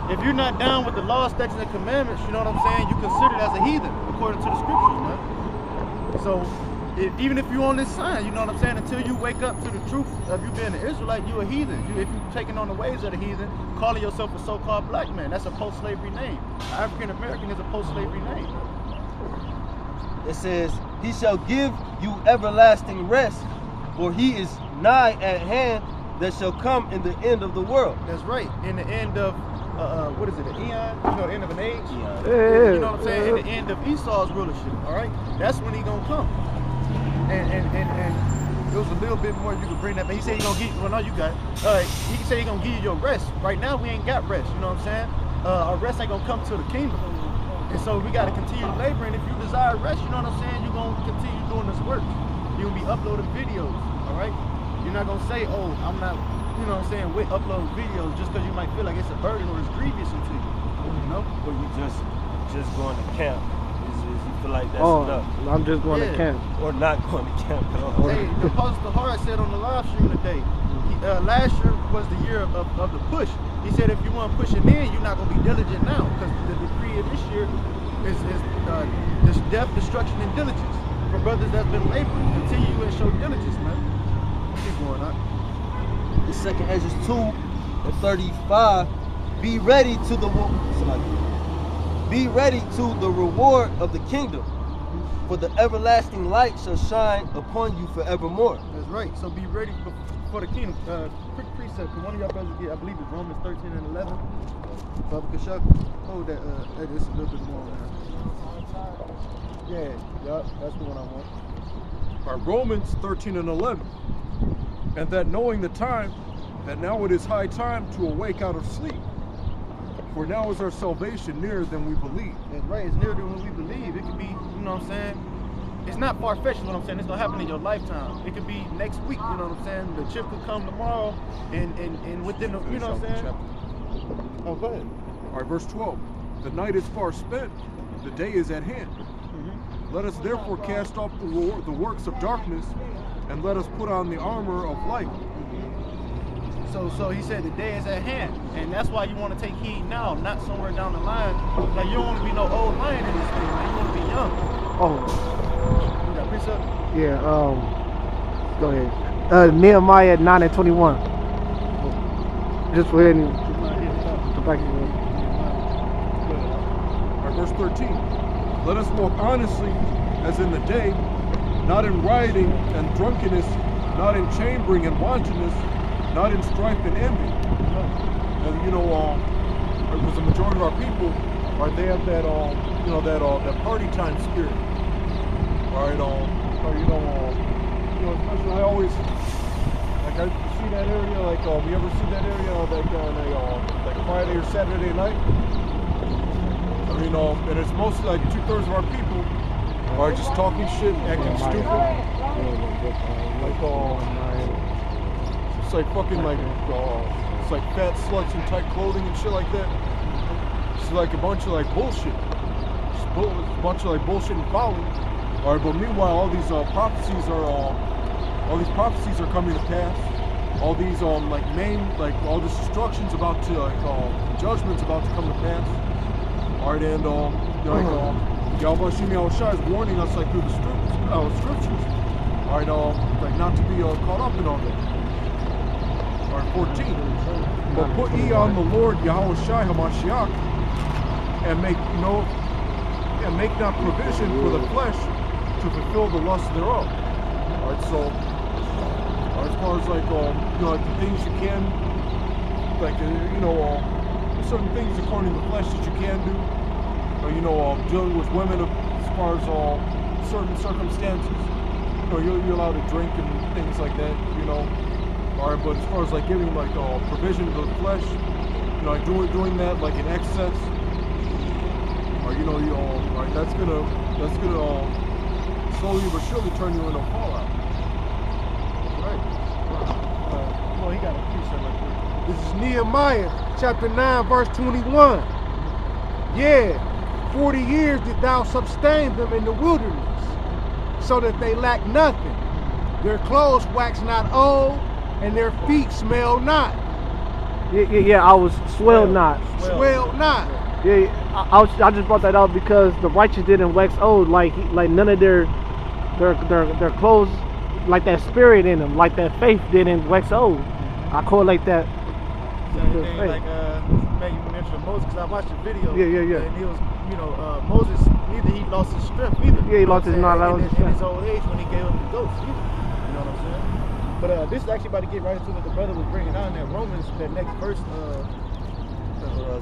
if you're not down with the law, statutes, and commandments, you know what I'm saying, you considered as a heathen, according to the scriptures, man. So, even if you're on this sign, you know what I'm saying, until you wake up to the truth of you being an Israelite, you're a heathen. If you're taking on the ways of the heathen, calling yourself a so-called black man, that's a post-slavery name. African-American is a post-slavery name. It says, he shall give you everlasting rest, for he is nigh at hand that shall come in the end of the world. That's right. In the end of, what is it, an eon? You know, the end of an age? Eon. Yeah. You know what I'm saying? In the end of Esau's rulership, all right? That's when he gonna come. And there was a little bit more you could bring that, but he said he gonna give you, well, no, you got it. He said he gonna give you your rest. Right now, we ain't got rest, you know what I'm saying? Our rest ain't gonna come to the kingdom. And so we gotta continue laboring. If you desire rest, you know what I'm saying? You're gonna continue doing this work. You'll be uploading videos, all right? You're not gonna say, oh, I'm not, you know what I'm saying, with uploading videos just because you might feel like it's a burden or it's grievous to you, you know? Or you just going to camp. You feel like that's enough. I'm just going to camp. Or not going to camp at all. Hey, the Apostle Hart said on the live stream today, last year was the year of the push. He said if you want to push it in, you're not going to be diligent now, because the decree of this year is death, destruction, and diligence. For brothers that's been laboring, continue and show diligence, man. Keep going on. The second Ezra 2:35, be ready to the reward of the kingdom, for the everlasting light shall shine upon you forevermore. That's right. So be ready for the kingdom. Quick precept, because one of y'all brothers get, I believe it's Romans 13 and 11. Baba Kashuk, hold that, it's a little bit more. Yeah, that's the one I want. By Romans 13 and 11. And that knowing the time, that now it is high time to awake out of sleep. For now is our salvation nearer than we believe. That's right, it's nearer than what we believe. It could be, you know what I'm saying? It's not far-fetched, what I'm saying. It's gonna happen in your lifetime. It could be next week, you know what I'm saying? The chip could come tomorrow, and within the, you know what I'm saying? Oh, go ahead. All right, verse 12. The night is far spent, the day is at hand. Let us therefore cast off the works of darkness, and let us put on the armor of light. So he said the day is at hand, and that's why you want to take heed now, not somewhere down the line. Like, you don't want to be no old lion in this thing, man. You want to be young. Oh. You got precept? Yeah, go ahead. Nehemiah 9 and 21. Just go ahead and go back. All right, verse 13. Let us walk honestly as in the day, not in rioting and drunkenness, not in chambering and wantonness, not in strife and envy. And you know, because the majority of our people, right, they have that, you know, that party time spirit. All right, you know, especially I always, like, I see that area, like, you ever see that area, like on a, like Friday or Saturday night? I mean, and it's mostly like 2/3 of our people are just talking shit, acting stupid. Like, it's like fucking like, it's like fat sluts in tight clothing and shit like that. It's like a bunch of like bullshit. It's a bunch of like bullshit and folly. All right, but meanwhile, all these prophecies are coming to pass. All these like all this destruction's about to judgment's about to come to pass. All right, and Yahweh Shem Yahushua is warning us like through the scriptures. All right, like not to be caught up in all that. All right, 14. But put ye on the Lord Yahushua Hamashiach, and make not provision for the flesh to fulfill the lust thereof. All right, so as far as like you know, like the things you can, like you know, certain things according to the flesh that you can do, or you know, dealing with women as far as certain circumstances, you know, you're allowed to drink and things like that, you know. All right, but as far as like giving like provision to the flesh, you know, like doing that like in excess, or you know, all right, that's gonna slowly but surely turn you into a fallout. Right. Well, he got a precept like this. This is Nehemiah chapter 9 verse 21. Yeah, 40 years did thou sustain them in the wilderness, so that they lack nothing. Their clothes wax not old, and their feet smell not. Yeah, I was swell not. Swell not. Yeah, I just brought that out because the righteous didn't wax old, like none of their clothes, like that spirit in them, like that faith didn't wax old. I correlate that. Same thing, like you mentioned Moses, because I watched the video. Yeah. And he was, Moses, neither he lost his strength either. Yeah, he lost his knowledge. In his old age when he gave up the ghost either. You know what I'm saying? But this is actually about to get right into what the brother was bringing out in that Romans, that next verse,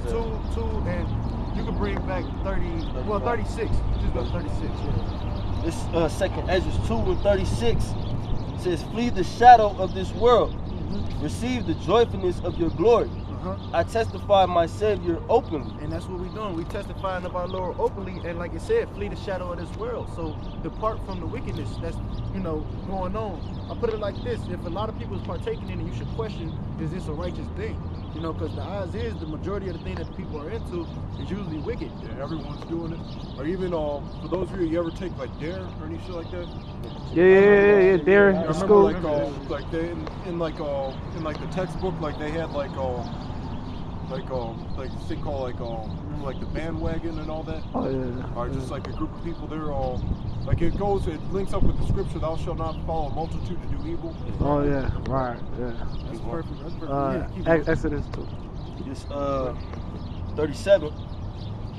2, and you can bring back 36. Just go to 36. Yeah. This second Ezra 2 and 36 says, flee the shadow of this world. Receive the joyfulness of your glory. I testify my Savior openly. And that's what we're doing. We testifying of our Lord openly, and like it said, flee the shadow of this world. So depart from the wickedness that's going on. I put it like this: if a lot of people is partaking in it, you should question, is this a righteous thing? Because the odds is the majority of the thing that people are into is usually wicked. Yeah, everyone's doing it. Or even for those of you ever take like Dare or any shit like that? Yeah, Dare. I remember School. like they in the textbook, like they had like this thing called like the bandwagon and all that. Oh yeah. Or just like a group of people there like it links up with the scripture, thou shalt not follow a multitude to do evil. Oh yeah, right, yeah. That's perfect. That's perfect. Exodus 2. This 37.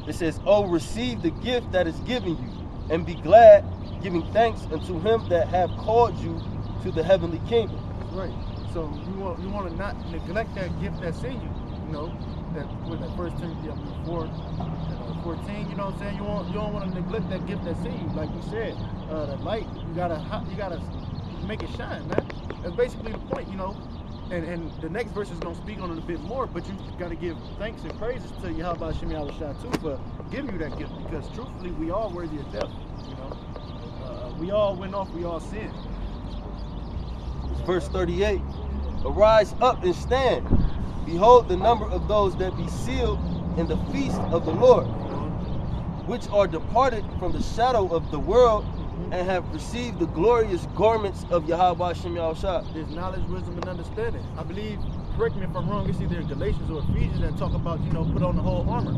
It says, oh, receive the gift that is given you, and be glad, giving thanks unto him that have called you to the heavenly kingdom. That's right. So you want to not neglect that gift that's in you. That 1 Timothy 4, 14. You know what I'm saying? You don't want to neglect that gift that's in you. Like you said, the light, you gotta make it shine, man. That's basically the point, And the next verse is gonna speak on it a bit more, but you gotta give thanks and praises to Yahweh Shem Yahushua too for giving you that gift, because truthfully we all worthy of death. We all went off, we all sinned. Verse 38. Arise up and stand. Behold the number of those that be sealed in the feast of the Lord, which are departed from the shadow of the world, and have received the glorious garments of Yahweh Shem Yahushua. There's knowledge, wisdom, and understanding. I believe, correct me if I'm wrong, it's either in Galatians or Ephesians that talk about, put on the whole armor.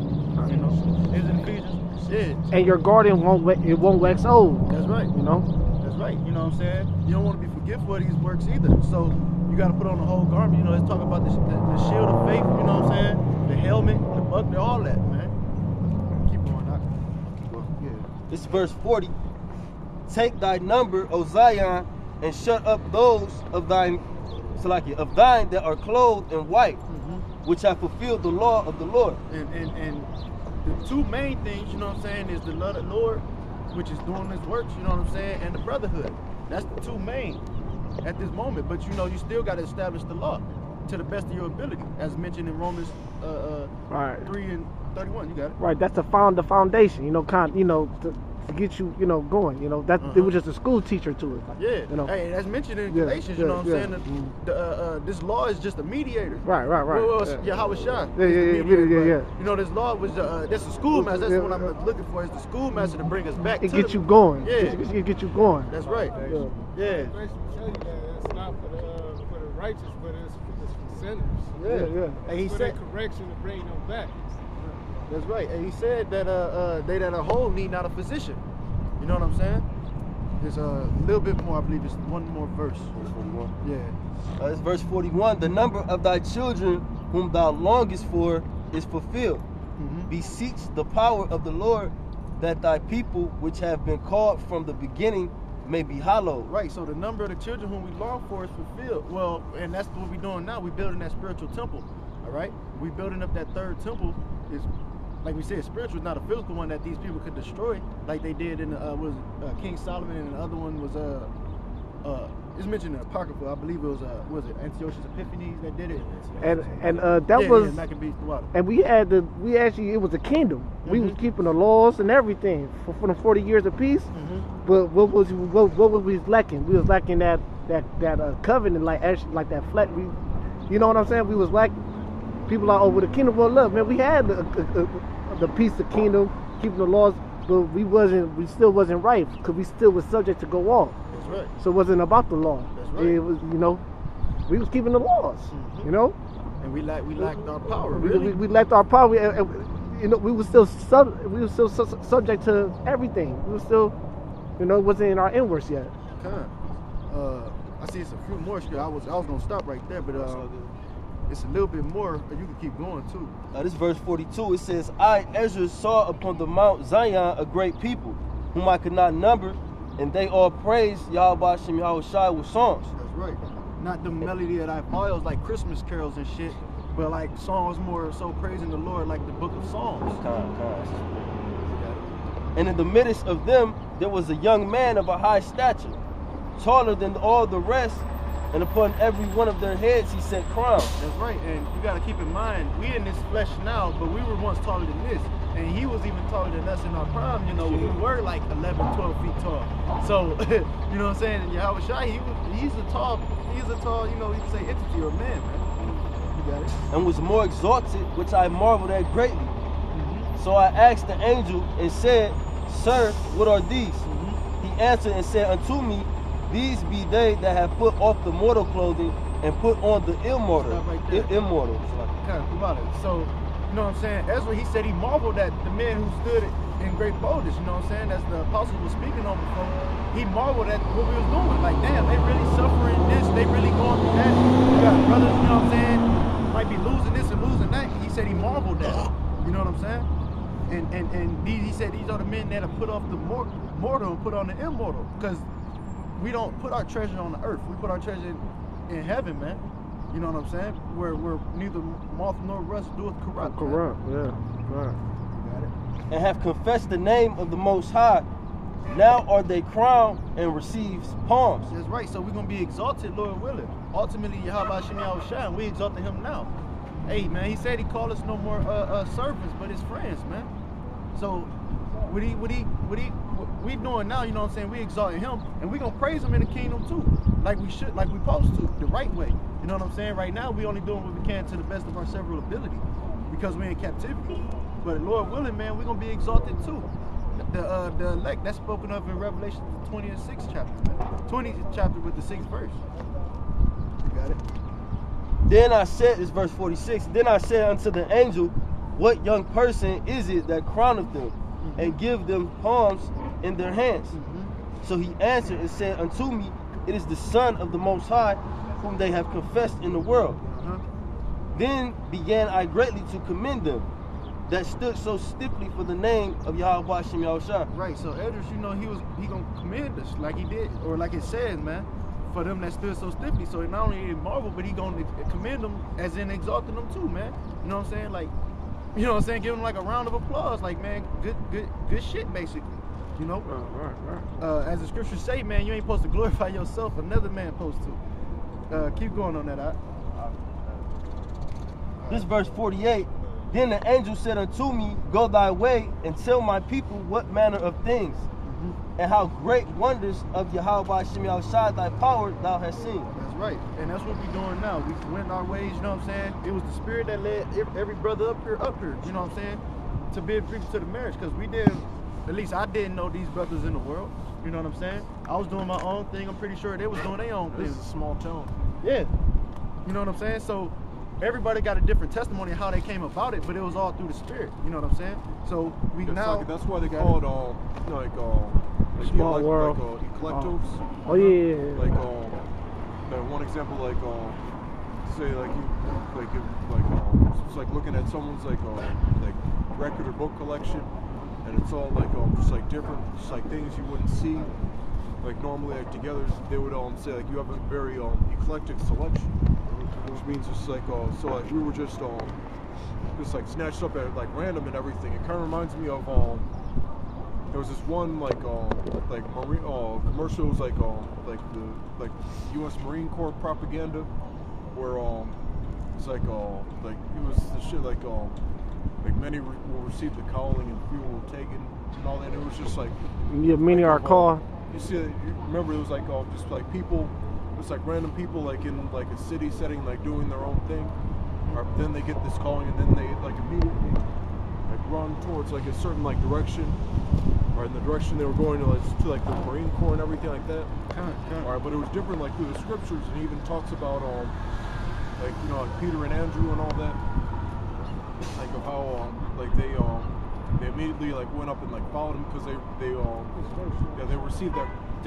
Is it Ephesians? Yeah. And your garden won't wax old. That's right. That's right. You know what I'm saying? You don't want to be forgetful of these works either. So you got to put on the whole garment. Let's talk about the shield of faith. You know what I'm saying? The helmet, the buckler, all that, man. Keep going. Yeah. This is verse 40. Take thy number, O Zion, and shut up those of thine that are clothed in white, which have fulfilled the law of the Lord. And the two main things, you know what I'm saying, is the love of the Lord, which is doing his works, you know what I'm saying, and the brotherhood. That's the two main at this moment. But you still got to establish the law to the best of your ability, as mentioned in Romans 3 and 31. You got it. Right, that's the foundation, to get you, going. It was just a school teacher to it. Yeah. Hey, that's mentioned in Galatians. You know what I'm saying? This law is just a mediator. Right. Yahweh Shah. Yeah. This law was that's the schoolmaster. That's what I'm looking for. Is the schoolmaster to bring us back. It get you going. Yeah. It get you going. That's right. Yeah. Basically tell you that it's not for the righteous, but it's for sinners. Yeah. And he said correction to bring them back. That's right. And he said that they that are whole need not a physician. You know what I'm saying? There's a little bit more, I believe it's one more verse. Verse 41. Yeah. It's verse 41. The number of thy children whom thou longest for is fulfilled. Beseech the power of the Lord, that thy people which have been called from the beginning may be hallowed. Right, so the number of the children whom we long for is fulfilled. Well, and that's what we're doing now. We're building that spiritual temple. All right? We're building up that third temple. Is, like we said, spiritual is not a physical one that these people could destroy, like they did in King Solomon, and the other one was it's mentioned in Apocrypha. I believe it was Antiochus Epiphanes that did it. And that was Maccabees throughout. And it was a kingdom. We was keeping the laws and everything for the 40 years of peace. But what was we lacking? We was lacking that covenant, like that flat. You know what I'm saying? We was lacking. People are with the kingdom of love, man. We had the peace of kingdom, keeping the laws, but we still wasn't right, because we still was subject to go off. That's right. So it wasn't about the law. That's right. It was, we was keeping the laws, and we lacked our power. Really, we lacked our power. You know, we were still subject to everything. We were still, you know, it wasn't in our inwards yet. I see it's a few more. I was gonna stop right there, but it's a little bit more. You can keep going too. This verse 42. It says, "I, Ezra, saw upon the Mount Zion a great people, whom I could not number, and they all praised Yahweh Shem Yahushai with songs." That's right. Not the melody that I oils like Christmas carols and shit, but like songs more so praising the Lord, like the Book of Psalms. And in the midst of them there was a young man of a high stature, taller than all the rest, and upon every one of their heads he set crowns. That's right, and you got to keep in mind, we in this flesh now, but we were once taller than this, and he was even taller than us in our prime, you know, when we were like 11, 12 feet tall. So, you know what I'm saying, and Yahweh Shai, he's a tall, you know, you can say entity or man, You got it. And was more exalted, which I marveled at greatly. So I asked the angel and said, "Sir, what are these?" He answered and said unto me, "These be they that have put off the mortal clothing and put on the immortal." Immortal. Kind of about it. So, you know what I'm saying? Ezra, he said he marveled at the men who stood in great boldness. You know what I'm saying? As the apostles were speaking on before, he marveled at what we was doing. Like, damn, they really suffering this. They really going through that. You got brothers, you know what I'm saying? Might be losing this and losing that. He said he marveled at it. You know what I'm saying? And he said these are the men that have put off the mortal and put on the immortal. Because we don't put our treasure on the earth. We put our treasure in heaven, man. You know what I'm saying? Where neither moth nor rust doeth corrupt. Corrupt, yeah. Right. You got it. And have confessed the name of the Most High. Now are they crowned and receives palms. That's right. So we're going to be exalted, Lord willing. Ultimately, Yahweh Shem Yahushai, and we exalted him now. Hey, man, he said he called us no more servants, but his friends, man. So what we doing now, you know what I'm saying? We exalting him, and we gonna praise him in the kingdom too, like we should, like we supposed to, the right way. You know what I'm saying? Right now, we only doing what we can to the best of our several ability, because we're in captivity. But Lord willing, man, we're gonna be exalted too. The elect that's spoken of in Revelation 26th chapter, man. 20th chapter with the 6th verse. You got it. Then I said, this verse 46. Then I said unto the angel, "What young person is it that crowneth them, and give them palms in their hands?" So he answered and said unto me, "It is the Son of the Most High, whom they have confessed in the world." Then began I greatly to commend them that stood so stiffly for the name of Yahweh Shem Yahushai. Right, so Edris, you know, he gonna commend us like he did, or like it says, man, for them that stood so stiffly. So not only did marvel, but he gonna commend them as in exalting them too, man. You know what I'm saying? Like, you know what I'm saying? Give them like a round of applause, like, man, good shit, basically. You know? Right. As the scriptures say, man, you ain't supposed to glorify yourself, another man supposed to. Keep going on that. This verse 48. Then the angel said unto me, "Go thy way and tell my people what manner of things, and how great wonders of Yahweh Shem Yahushai thy power thou hast seen." That's right, and that's what we're doing now. We went our ways, you know what I'm saying? It was the spirit that led every brother up here, you know what I'm saying? To bid people to the marriage, because we didn't, at least I didn't know these brothers in the world, you know what I'm saying? I was doing my own thing. I'm pretty sure they was doing their own thing. This is a small town. Yeah, you know what I'm saying? So everybody got a different testimony of how they came about it, but it was all through the spirit. You know what I'm saying? So we It's now like, that's why they call it Small world. eclectos. Oh yeah. Like one example, like say like it's like looking at someone's like record or book collection, and it's all like just like different, just like things you wouldn't see like normally like together. They would say like you have a very eclectic selection, which means just like so like we were just like snatched up at like random and everything. It kind of reminds me of there was this one like marine commercials like the U.S. Marine Corps propaganda where it's like it was the shit like many will receive the calling and few will take it and all that. And it was just like Yeah, many are called. You see, you remember it was like just like people, it's like random people like in like a city setting like doing their own thing. Or then they get this calling and then they like immediately like run towards like a certain like direction, or in the direction they were going to like the Marine Corps and everything like that. All right, but it was different like through the scriptures, and he even talks about like like, you know, like Peter and Andrew and all that, like of how like they immediately like went up and like followed him because they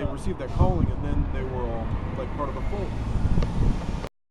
received that calling, and then they were like part of the fold.